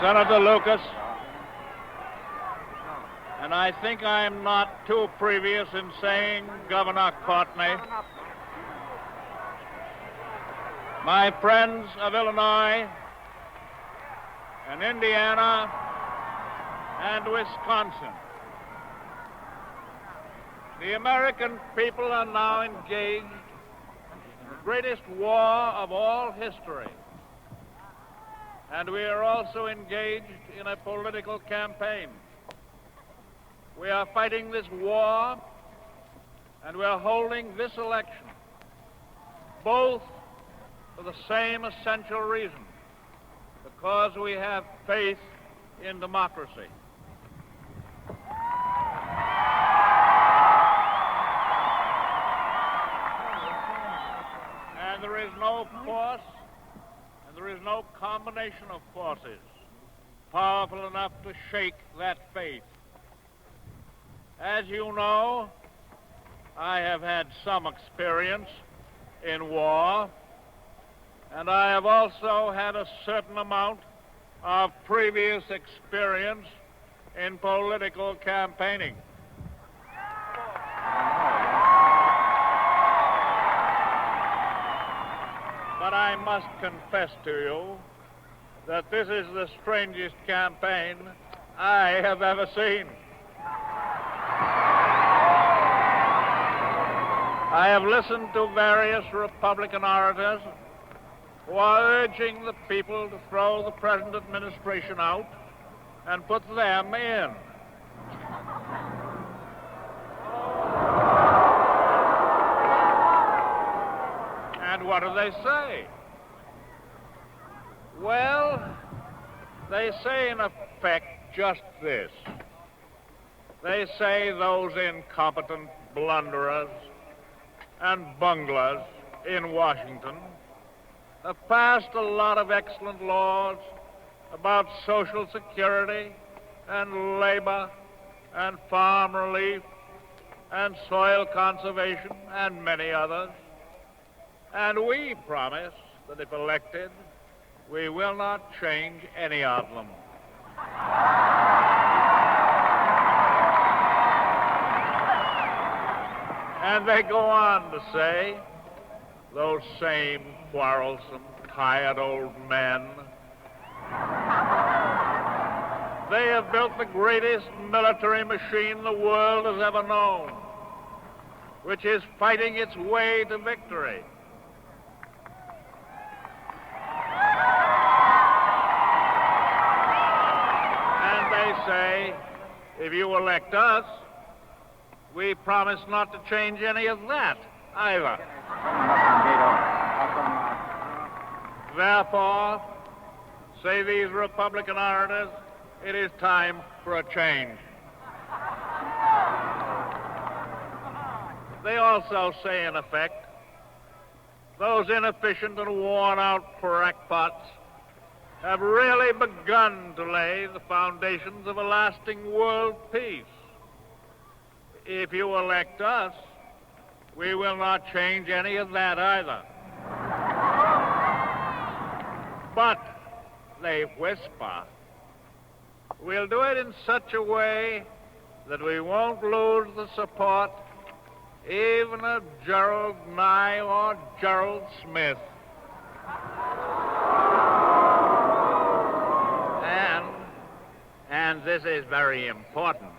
Senator Lucas, and I think I'm not too previous in saying, Governor Courtney, my friends of Illinois and Indiana and Wisconsin, the American people are now engaged in the greatest war of all history. And we are also engaged in a political campaign. We are fighting this war, and we are holding this election, both for the same essential reason, because we have faith in democracy. And there is no force, and there is no combination of forces powerful enough to shake that faith. As you know, I have had some experience in war, and I have also had a certain amount of previous experience in political campaigning. But I must confess to you that this is the strangest campaign I have ever seen. I have listened to various Republican orators who are urging the people to throw the present administration out and put them in. And what do they say? Well, they say in effect just this. They say those incompetent blunderers and bunglers in Washington have passed a lot of excellent laws about Social Security and labor and farm relief and soil conservation and many others. And we promise that if elected, we will not change any of them. And they go on to say, those same quarrelsome, tired old men, they have built the greatest military machine the world has ever known, which is fighting its way to victory. And they say, if you elect us, we promise not to change any of that either. Therefore, say these Republican orators, it is time for a change. They also say, in effect, those inefficient and worn-out crackpots have really begun to lay the foundations of a lasting world peace. If you elect us, we will not change any of that either. But, they whisper, we'll do it in such a way that we won't lose the support even of Gerald Nye or Gerald Smith. And this is very important,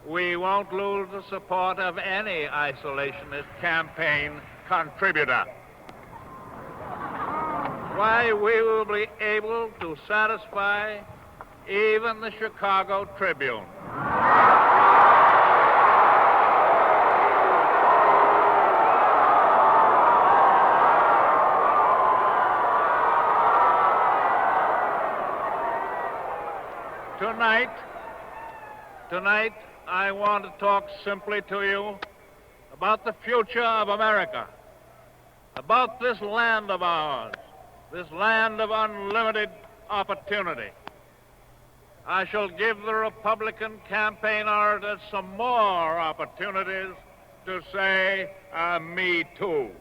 we won't lose the support of any isolationist campaign contributor. Why, we will be able to satisfy even the Chicago Tribune. Tonight, I want to talk simply to you about the future of America, about this land of ours, this land of unlimited opportunity. I shall give the Republican campaign orators some more opportunities to say, me too.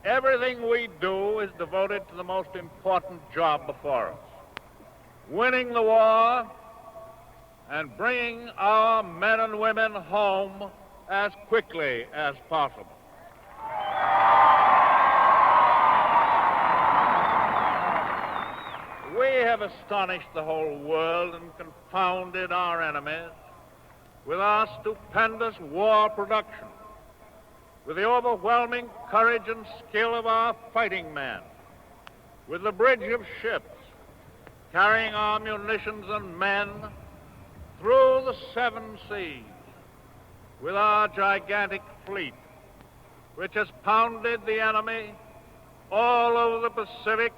everything we do is devoted to the most important job before us, winning the war and bringing our men and women home as quickly as possible. We have astonished the whole world and confounded our enemies with our stupendous war production, with the overwhelming courage and skill of our fighting men, with the bridge of ships carrying our munitions and men through the 7 seas, with our gigantic fleet, which has pounded the enemy all over the Pacific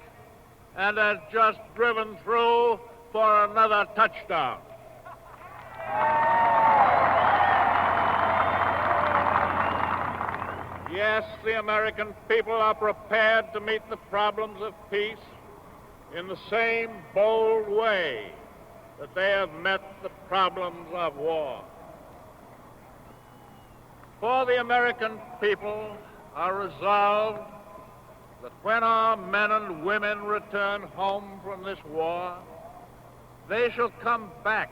and has just driven through for another touchdown. Yes, the American people are prepared to meet the problems of peace in the same bold way that they have met the problems of war. For the American people are resolved that when our men and women return home from this war, they shall come back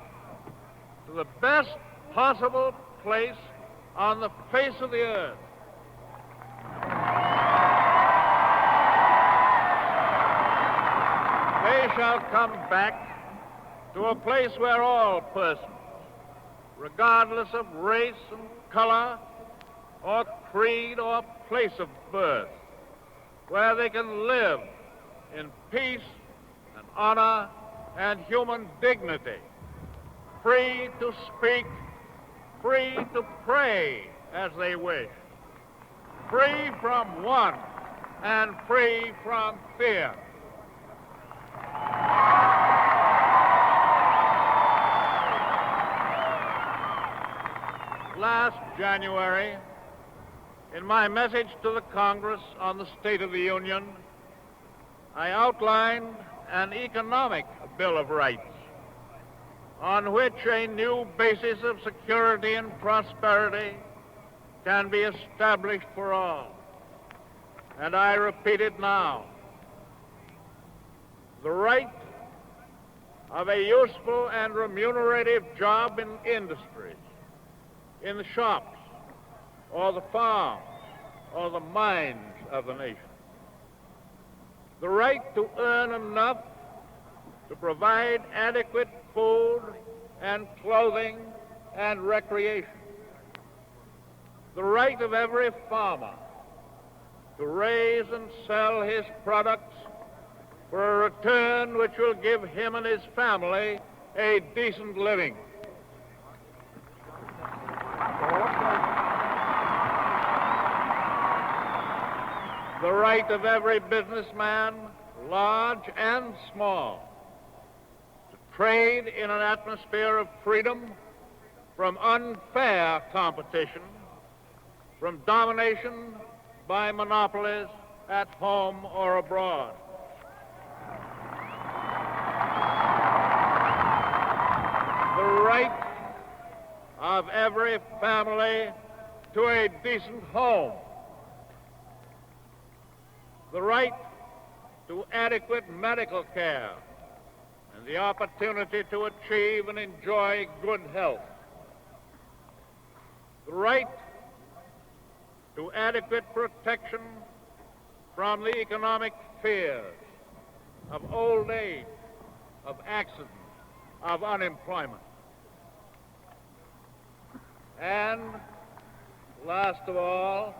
to the best possible place on the face of the earth. They shall come back to a place where all persons, regardless of race and color or creed or place of birth, where they can live in peace and honor and human dignity, free to speak, free to pray as they wish, free from want and free from fear. Last January, in my message to the Congress on the State of the Union, I outlined an economic Bill of Rights on which a new basis of security and prosperity can be established for all. And I repeat it now. The right of a useful and remunerative job in industries, in the shops, or the farms, or the mines of the nation. The right to earn enough to provide adequate food and clothing and recreation. The right of every farmer to raise and sell his products for a return which will give him and his family a decent living. The right of every businessman, large and small, to trade in an atmosphere of freedom from unfair competition, from domination by monopolies at home or abroad. The right of every family to a decent home. The right to adequate medical care and the opportunity to achieve and enjoy good health. The right to adequate protection from the economic fears of old age, of accident, of unemployment. And last of all,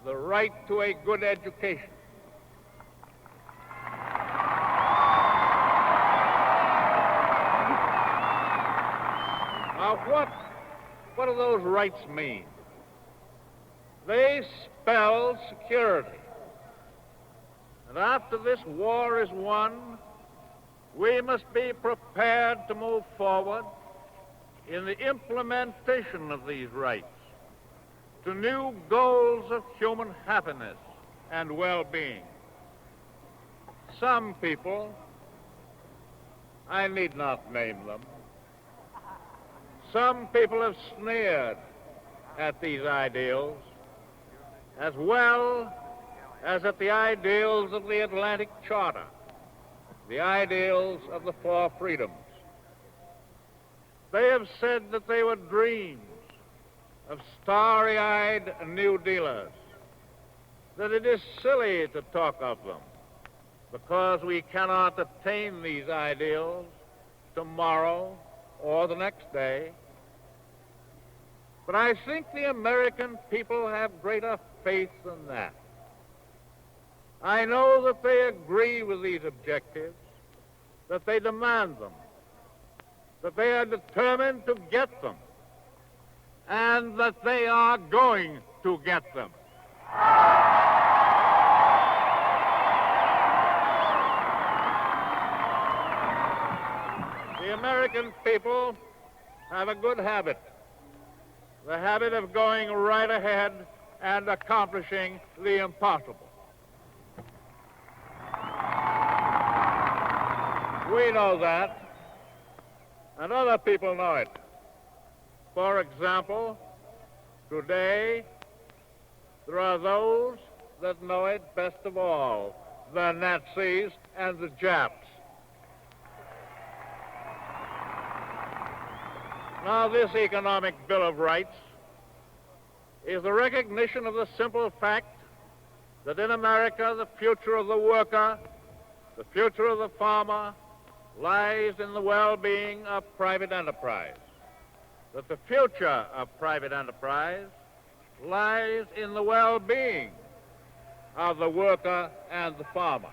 the right to a good education. Now, what do those rights mean? They spell security. And after this war is won, we must be prepared to move forward in the implementation of these rights to new goals of human happiness and well-being. Some people, I need not name them, some people have sneered at these ideals, as well as at the ideals of the Atlantic Charter, the ideals of the Four Freedoms. They have said that they were dreams of starry-eyed New Dealers, that it is silly to talk of them because we cannot attain these ideals tomorrow or the next day. But I think the American people have greater faith than that. I know that they agree with these objectives, that they demand them, that they are determined to get them, and that they are going to get them. The American people have a good habit, the habit of going right ahead and accomplishing the impossible. We know that, and other people know it. For example, today, there are those that know it best of all, the Nazis and the Japs. Now, this economic Bill of Rights is the recognition of the simple fact that in America, the future of the worker, the future of the farmer, lies in the well-being of private enterprise. That the future of private enterprise lies in the well-being of the worker and the farmer.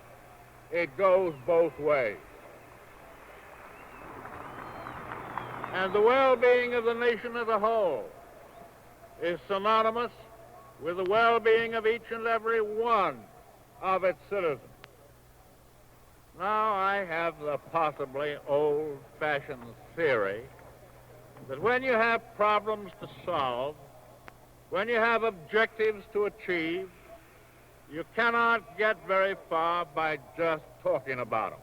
It goes both ways. And the well-being of the nation as a whole is synonymous with the well-being of each and every one of its citizens. Now, I have the possibly old-fashioned theory that when you have problems to solve, when you have objectives to achieve, you cannot get very far by just talking about them.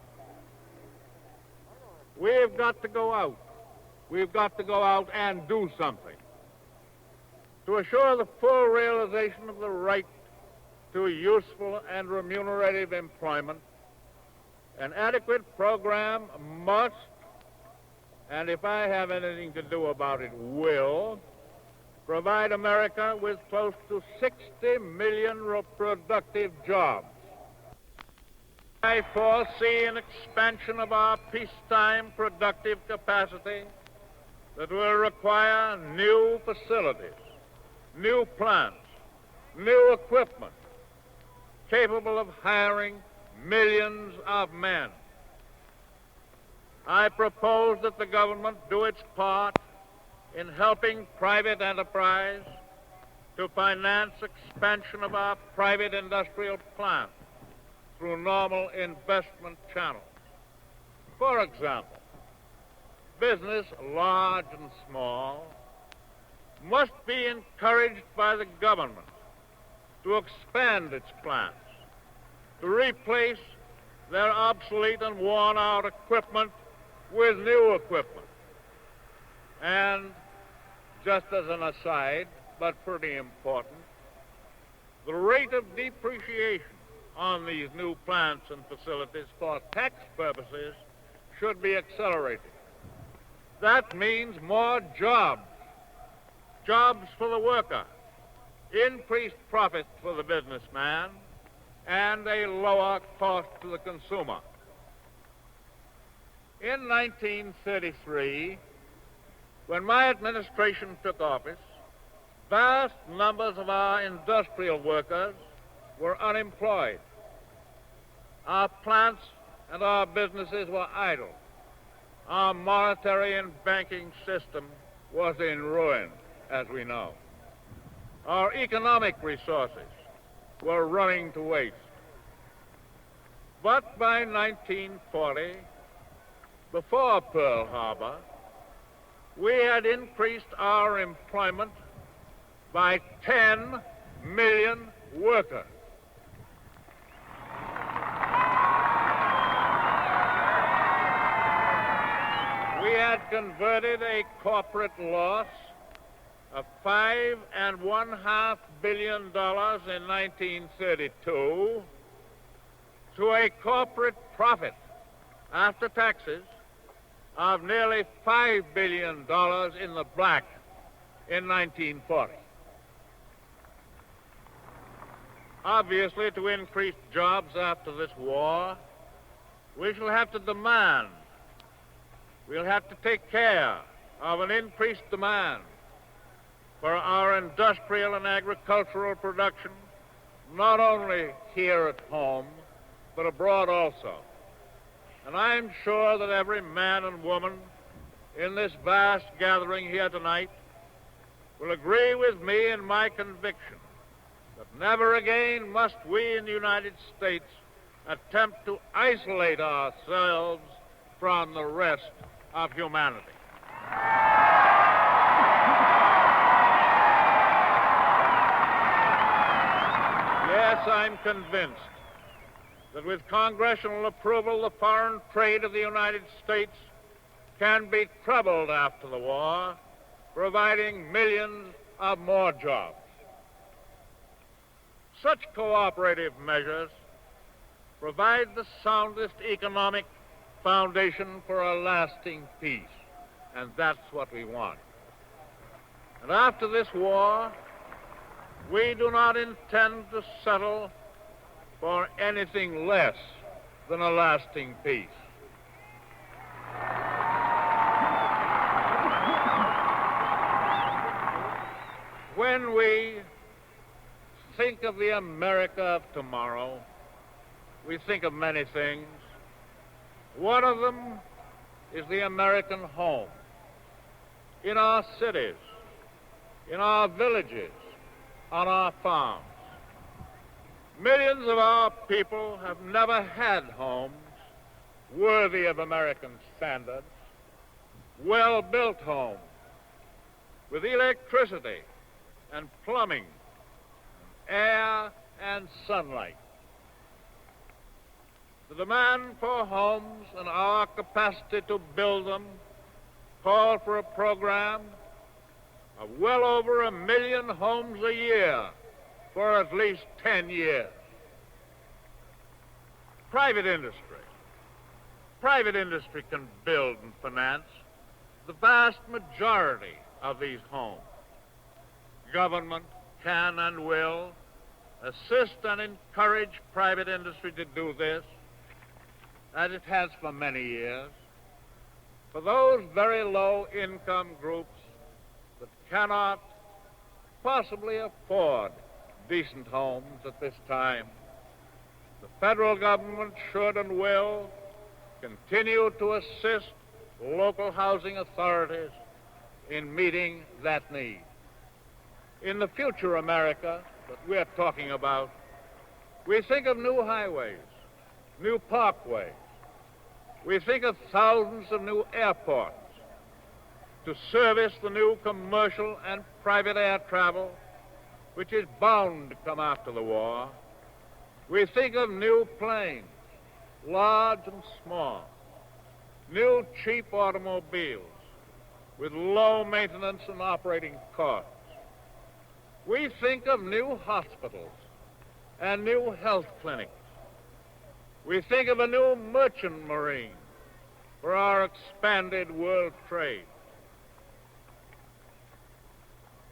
We've got to go out. We've got to go out and do something to assure the full realization of the right to useful and remunerative employment. An adequate program must, and if I have anything to do about it, will, provide America with close to 60 million productive jobs. I foresee an expansion of our peacetime productive capacity that will require new facilities, new plants, new equipment, capable of hiring millions of men. I propose that the government do its part in helping private enterprise to finance expansion of our private industrial plants through normal investment channels. For example, business, large and small, must be encouraged by the government to expand its plants, to replace their obsolete and worn-out equipment with new equipment. And just as an aside, but pretty important, the rate of depreciation on these new plants and facilities for tax purposes should be accelerated. That means more jobs, jobs for the worker, increased profits for the businessman, and a lower cost to the consumer. In 1933, when my administration took office, vast numbers of our industrial workers were unemployed. Our plants and our businesses were idle. Our monetary and banking system was in ruin, as we know. Our economic resources were running to waste. But by 1940, before Pearl Harbor, we had increased our employment by 10 million workers. We had converted a corporate loss of $5.5 billion in 1932 to a corporate profit after taxes of nearly $5 billion in the black in 1940. Obviously, to increase jobs after this war, we shall have to demand, we'll have to take care of an increased demand for our industrial and agricultural production, not only here at home, but abroad also. And I'm sure that every man and woman in this vast gathering here tonight will agree with me in my conviction that never again must we in the United States attempt to isolate ourselves from the rest of humanity. Yes, I'm convinced that with congressional approval, the foreign trade of the United States can be trebled after the war, providing millions of more jobs. Such cooperative measures provide the soundest economic foundation for a lasting peace, and that's what we want. And after this war, we do not intend to settle for anything less than a lasting peace. When we think of the America of tomorrow, we think of many things. One of them is the American home. In our cities, in our villages, on our farms. Millions of our people have never had homes worthy of American standards, well-built homes with electricity and plumbing, air and sunlight. The demand for homes and our capacity to build them call for a program of well over 1 million homes a year for at least 10 years. Private industry can build and finance the vast majority of these homes. Government can and will assist and encourage private industry to do this, as it has for many years, for those very low-income groups that cannot possibly afford decent homes at this time. The federal government should and will continue to assist local housing authorities in meeting that need. In the future America that we're talking about, we think of new highways, new parkways. We think of thousands of new airports to service the new commercial and private air travel, which is bound to come after the war. We think of new planes, large and small, new cheap automobiles with low maintenance and operating costs. We think of new hospitals and new health clinics. We think of a new merchant marine for our expanded world trade.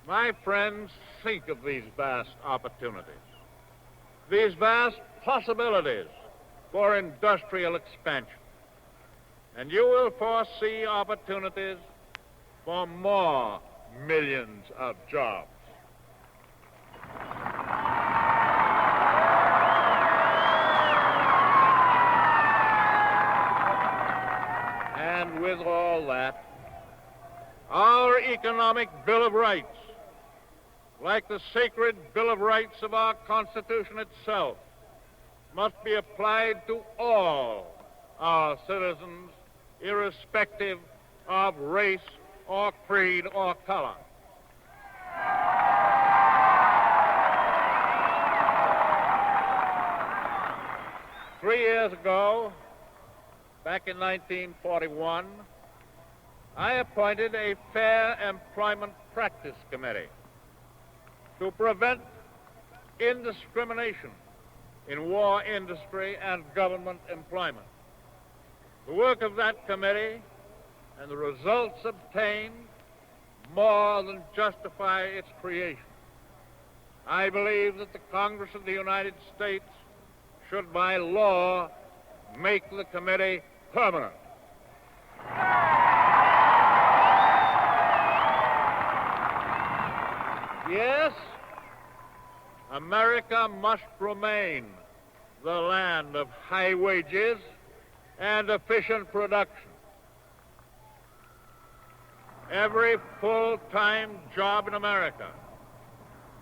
My friends, think of these vast opportunities, these vast possibilities for industrial expansion, and you will foresee opportunities for more millions of jobs. And with all that, our economic Bill of Rights, like the sacred Bill of Rights of our Constitution itself, must be applied to all our citizens, irrespective of race or creed or color. "3 years ago, back in 1941, I appointed a Fair Employment Practice Committee to prevent indiscrimination in war industry and government employment. The work of that committee and the results obtained more than justify its creation. I believe that the Congress of the United States should, by law, make the committee permanent. Yes, America must remain the land of high wages and efficient production. Every full-time job in America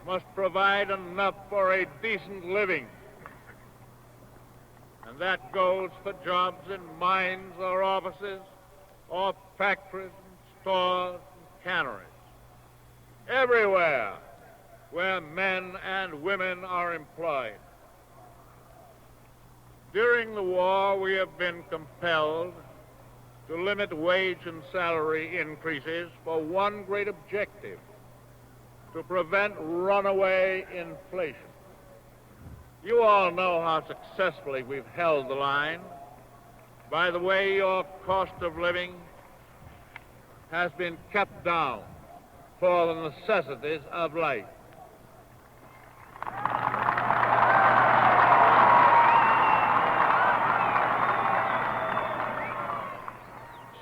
must provide enough for a decent living. And that goes for jobs in mines or offices or factories and stores and canneries. Everywhere where men and women are employed. During the war, we have been compelled to limit wage and salary increases for one great objective: to prevent runaway inflation. You all know how successfully we've held the line. By the way, your cost of living has been kept down for the necessities of life.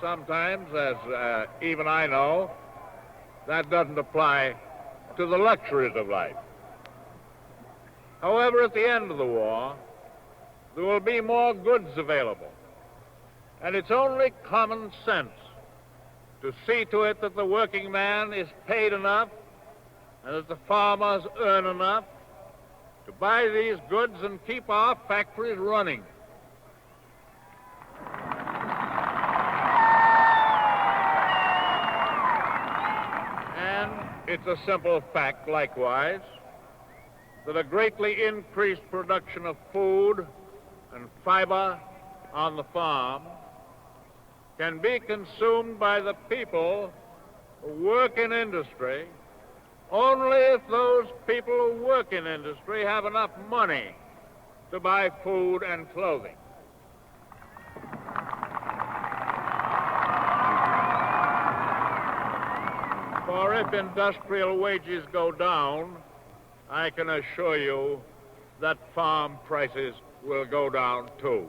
Sometimes, as even I know, that doesn't apply to the luxuries of life. However, at the end of the war, there will be more goods available. And it's only common sense to see to it that the working man is paid enough and that the farmers earn enough to buy these goods and keep our factories running. And it's a simple fact, likewise, that a greatly increased production of food and fiber on the farm can be consumed by the people who work in industry only if those people who work in industry have enough money to buy food and clothing. For if industrial wages go down, I can assure you that farm prices will go down too.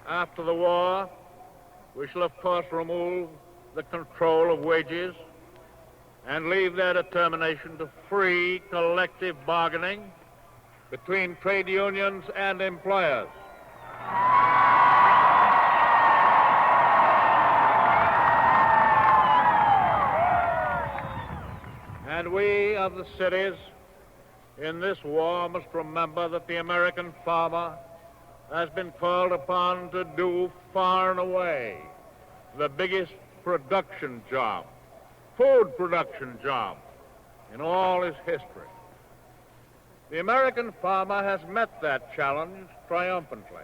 After the war, we shall of course remove the control of wages and leave their determination to free collective bargaining between trade unions and employers. And we of the cities in this war must remember that the American farmer has been called upon to do far and away the biggest production job, food production job, in all his history. The American farmer has met that challenge triumphantly.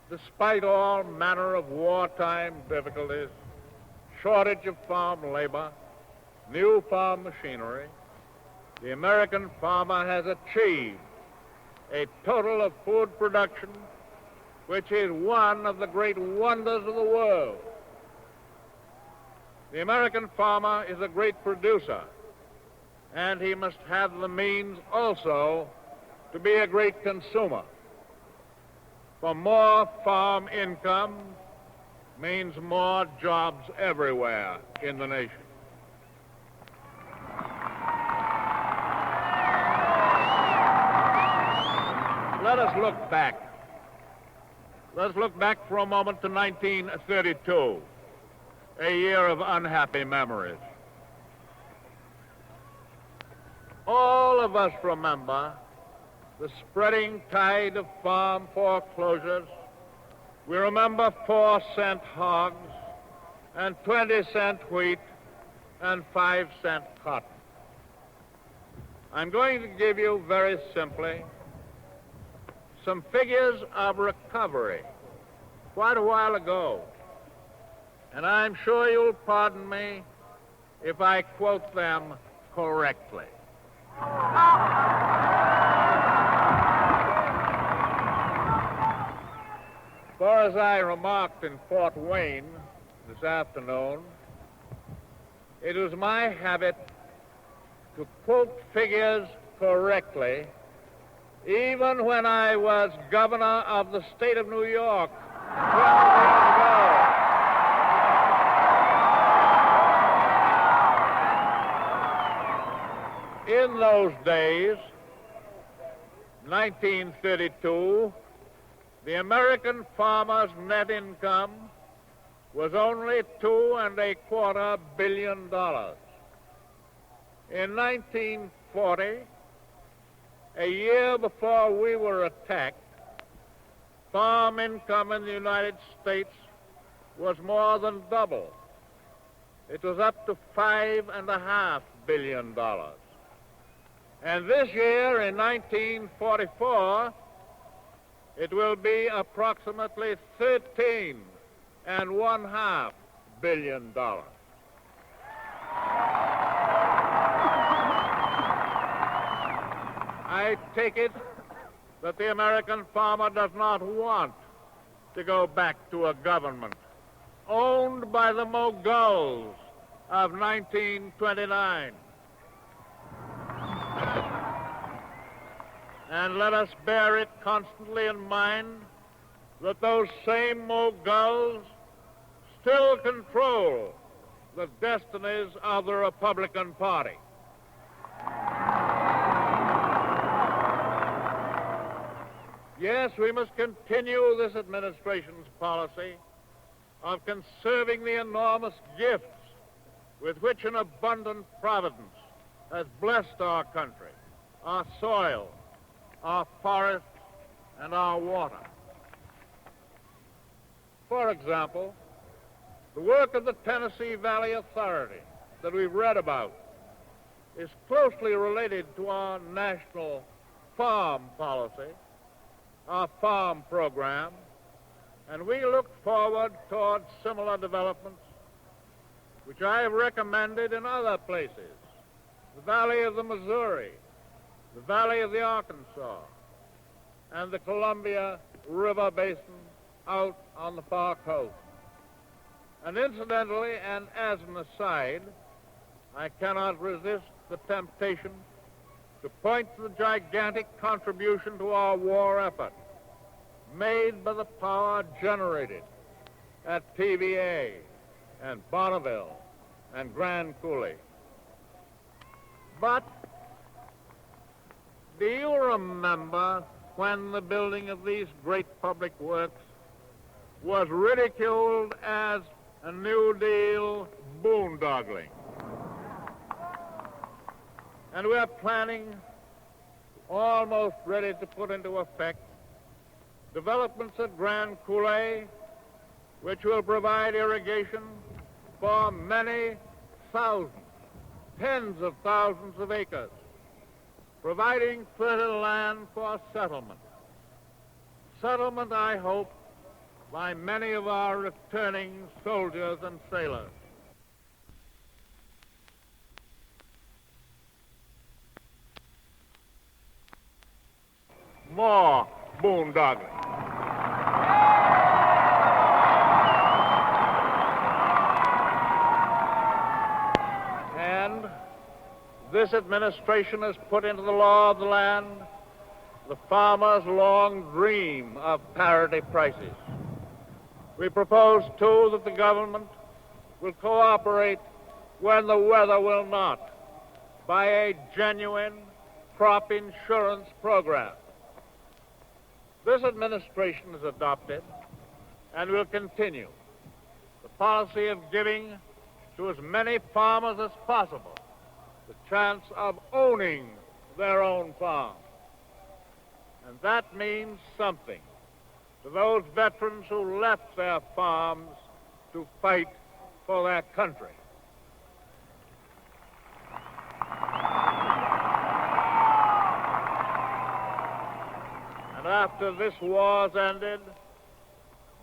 Despite all manner of wartime difficulties, shortage of farm labor, new farm machinery, the American farmer has achieved a total of food production which is one of the great wonders of the world. The American farmer is a great producer, and he must have the means also to be a great consumer. For more farm income means more jobs everywhere in the nation. Let us look back. Let's look back for a moment to 1932, a year of unhappy memories. All of us remember the spreading tide of farm foreclosures. We remember 4-cent hogs and 20-cent wheat and 5-cent cotton. I'm going to give you very simply some figures of recovery quite a while ago, and I'm sure you'll pardon me if I quote them correctly. For as I remarked in Fort Wayne this afternoon, it was my habit to quote figures correctly even when I was governor of the state of New York 20 years ago. In those days, 1932, the American farmer's net income was only $2.25 billion. In 1940, a year before we were attacked, farm income in the United States was more than double. It was up to $5.5 billion. And this year, in 1944, it will be approximately $13.5 billion. I take it that the American farmer does not want to go back to a government owned by the Moguls of 1929. And let us bear it constantly in mind that those same Moguls still control the destinies of the Republican Party. Yes, we must continue this administration's policy of conserving the enormous gifts with which an abundant providence has blessed our country, our soil, our forests, and our water. For example, the work of the Tennessee Valley Authority that we've read about is closely related to our national farm policy, our farm program, and we look forward towards similar developments which I have recommended in other places: the Valley of the Missouri, the Valley of the Arkansas, and the Columbia River Basin out on the far coast. And incidentally, and as an aside, I cannot resist the temptation to point to the gigantic contribution to our war effort made by the power generated at TVA and Bonneville and Grand Coulee. But do you remember when the building of these great public works was ridiculed as a New Deal boondoggling? And we're planning, almost ready to put into effect, developments at Grand Coulee, which will provide irrigation for many thousands, tens of thousands of acres, providing fertile land for settlement. Settlement, I hope, by many of our returning soldiers and sailors. More boondoggling. And this administration has put into the law of the land the farmer's long dream of parity prices. We propose, too, that the government will cooperate when the weather will not by a genuine crop insurance program. This administration has adopted and will continue the policy of giving to as many farmers as possible the chance of owning their own farm. And that means something to those veterans who left their farms to fight for their country. And after this war's ended,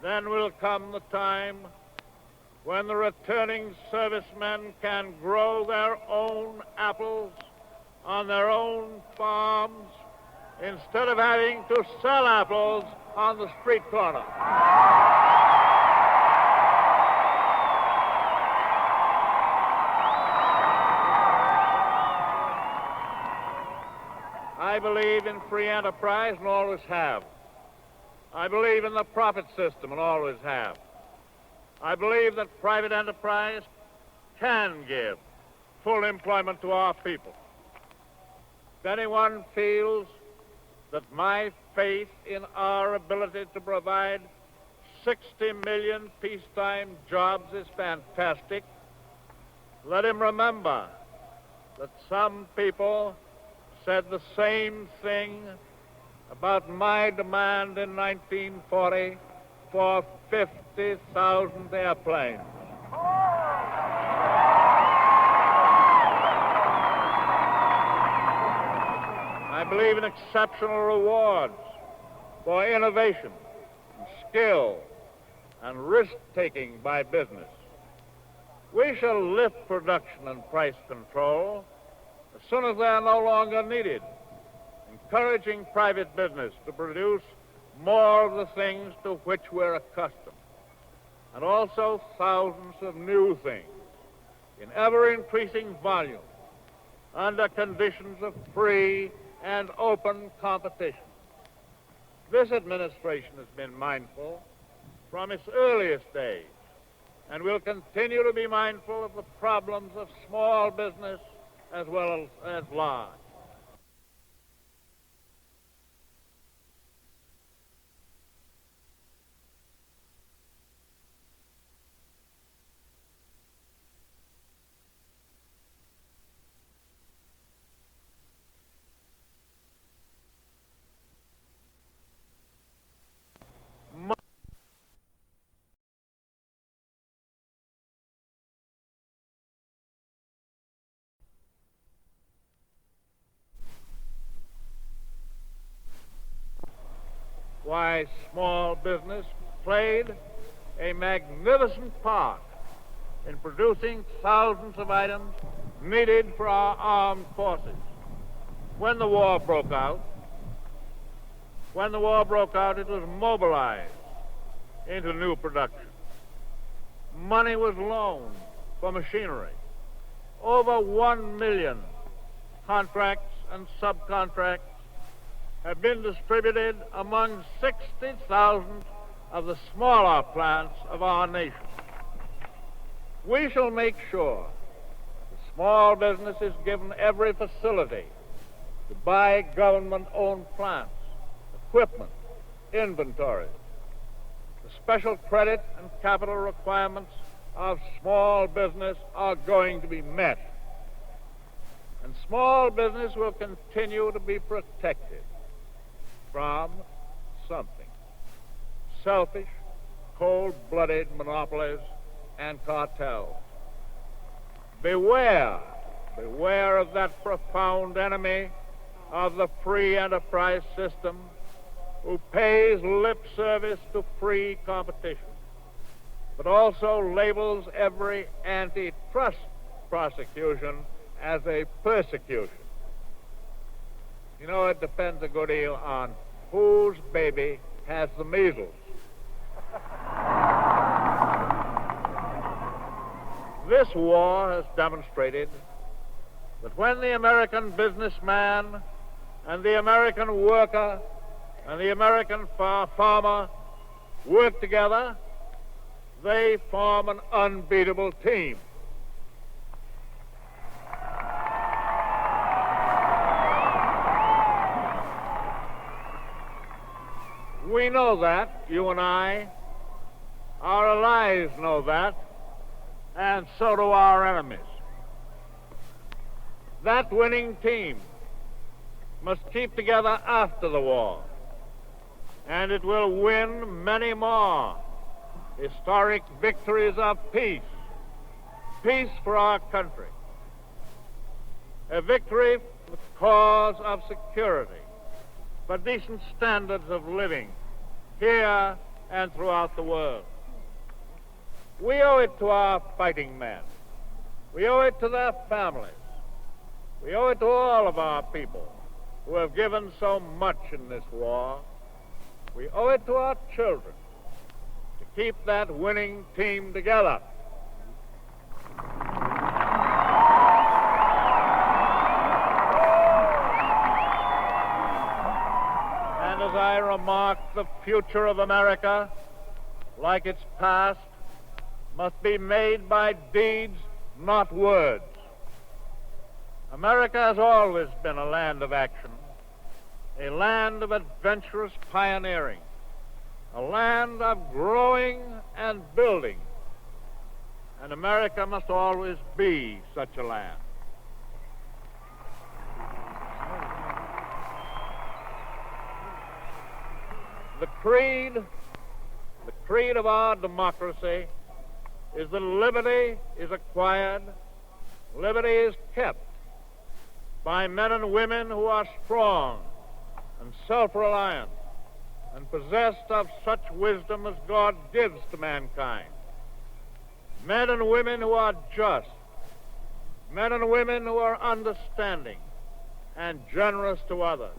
then will come the time when the returning servicemen can grow their own apples on their own farms instead of having to sell apples on the street corner. I believe in free enterprise and always have. I believe in the profit system and always have. I believe that private enterprise can give full employment to our people. If anyone feels that my faith in our ability to provide 60 million peacetime jobs is fantastic, let him remember that some people said the same thing about my demand in 1940 for 50,000 airplanes. I believe in exceptional rewards for innovation, and skill, and risk-taking by business. We shall lift production and price control as soon as they are no longer needed, encouraging private business to produce more of the things to which we're accustomed, and also thousands of new things in ever-increasing volume under conditions of free and open competition. This administration has been mindful from its earliest days and will continue to be mindful of the problems of small business as well as large. Why, small business played a magnificent part in producing thousands of items needed for our armed forces. When the war broke out, it was mobilized into new production. Money was loaned for machinery. Over 1 million contracts and subcontracts have been distributed among 60,000 of the smaller plants of our nation. We shall make sure the small business is given every facility to buy government-owned plants, equipment, inventories. The special credit and capital requirements of small business are going to be met. And small business will continue to be protected from something: selfish, cold-blooded monopolies and cartels. Beware of that profound enemy of the free enterprise system who pays lip service to free competition, but also labels every antitrust prosecution as a persecution. You know, it depends a good deal on whose baby has the measles. This war has demonstrated that when the American businessman and the American worker and the American farmer work together, they form an unbeatable team. We know that, you and I. Our allies know that, and so do our enemies. That winning team must keep together after the war, and it will win many more historic victories of peace. Peace for our country. A victory for the cause of security, for decent standards of living here and throughout the world. We owe it to our fighting men. We owe it to their families. We owe it to all of our people who have given so much in this war. We owe it to our children to keep that winning team together. And as I remarked, the future of America, like its past, must be made by deeds, not words. America has always been a land of action, a land of adventurous pioneering, a land of growing and building, and America must always be such a land. The creed of our democracy is that liberty is acquired, liberty is kept by men and women who are strong and self-reliant and possessed of such wisdom as God gives to mankind. Men and women who are just, men and women who are understanding and generous to others,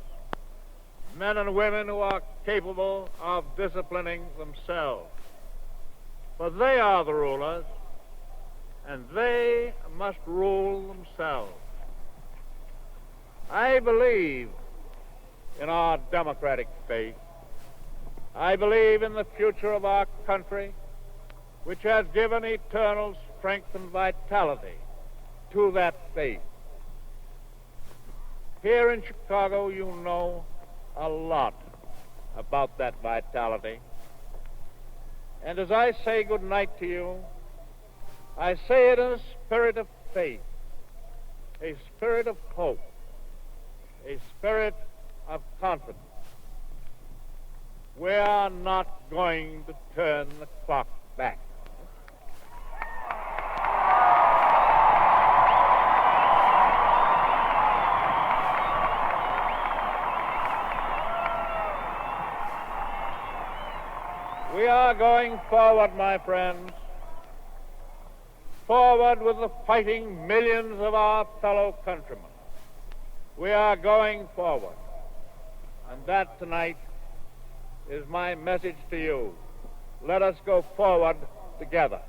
men and women who are capable of disciplining themselves. For they are the rulers, and they must rule themselves. I believe in our democratic faith. I believe in the future of our country, which has given eternal strength and vitality to that faith. Here in Chicago, you know a lot about that vitality. And as I say good night to you, I say it in a spirit of faith, a spirit of hope, a spirit of confidence. We are not going to turn the clock back. We are going forward, my friends, forward with the fighting millions of our fellow countrymen. We are going forward, and that tonight is my message to you. Let us go forward together.